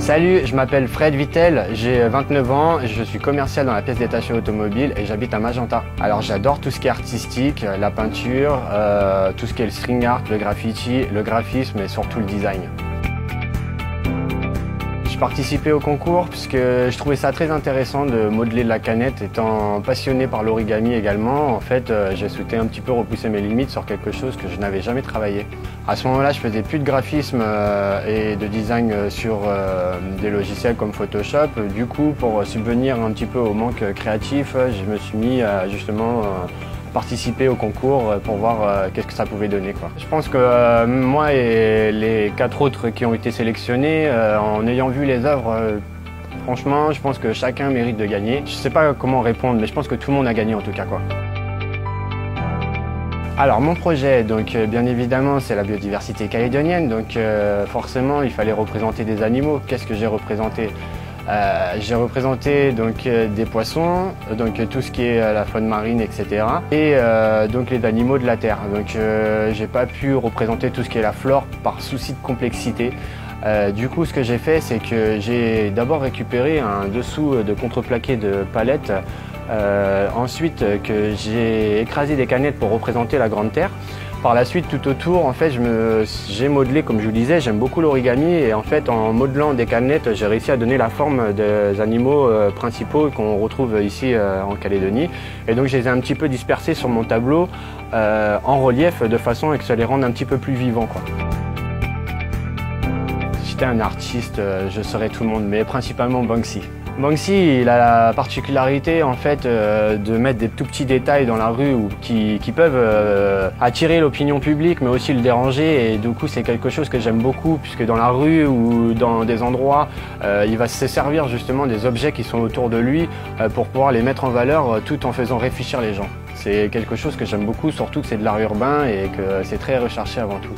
Salut, je m'appelle Fred Vittel, j'ai 29 ans, je suis commercial dans la pièce détachée automobile et j'habite à Magenta. Alors j'adore tout ce qui est artistique, la peinture, tout ce qui est le string art, le graffiti, le graphisme et surtout le design. Je participais au concours puisque je trouvais ça très intéressant de modeler de la canette. Étant passionné par l'origami également, en fait, j'ai souhaité un petit peu repousser mes limites sur quelque chose que je n'avais jamais travaillé. À ce moment-là, je faisais plus de graphisme et de design sur des logiciels comme Photoshop. Du coup, pour subvenir un petit peu au manque créatif, je me suis mis à justement participer au concours pour voir qu'est-ce que ça pouvait donner, quoi. Je pense que moi et les 4 autres qui ont été sélectionnés, en ayant vu les œuvres, franchement, je pense que chacun mérite de gagner. Je ne sais pas comment répondre, mais je pense que tout le monde a gagné en tout cas, quoi. Alors mon projet, donc bien évidemment, c'est la biodiversité calédonienne, donc forcément il fallait représenter des animaux. Qu'est-ce que j'ai représenté? J'ai représenté donc des poissons, donc tout ce qui est la faune marine, etc. Et donc les animaux de la terre. Donc j'ai pas pu représenter tout ce qui est la flore par souci de complexité. Du coup, ce que j'ai fait, c'est que j'ai d'abord récupéré un dessous de contreplaqué de palette. Ensuite, que j'ai écrasé des canettes pour représenter la grande terre. Par la suite, tout autour, en fait, j'ai modelé, comme je vous disais, j'aime beaucoup l'origami et en fait, en modelant des canettes, j'ai réussi à donner la forme des animaux principaux qu'on retrouve ici en Calédonie. Et donc, je les ai un petit peu dispersés sur mon tableau en relief de façon à que ça les rende un petit peu plus vivants, quoi. Si j'étais un artiste, je serais tout le monde, mais principalement Banksy. Banksy, il a la particularité en fait de mettre des tout petits détails dans la rue qui peuvent attirer l'opinion publique mais aussi le déranger, et du coup c'est quelque chose que j'aime beaucoup puisque dans la rue ou dans des endroits il va se servir justement des objets qui sont autour de lui pour pouvoir les mettre en valeur tout en faisant réfléchir les gens. C'est quelque chose que j'aime beaucoup, surtout que c'est de l'art urbain et que c'est très recherché avant tout.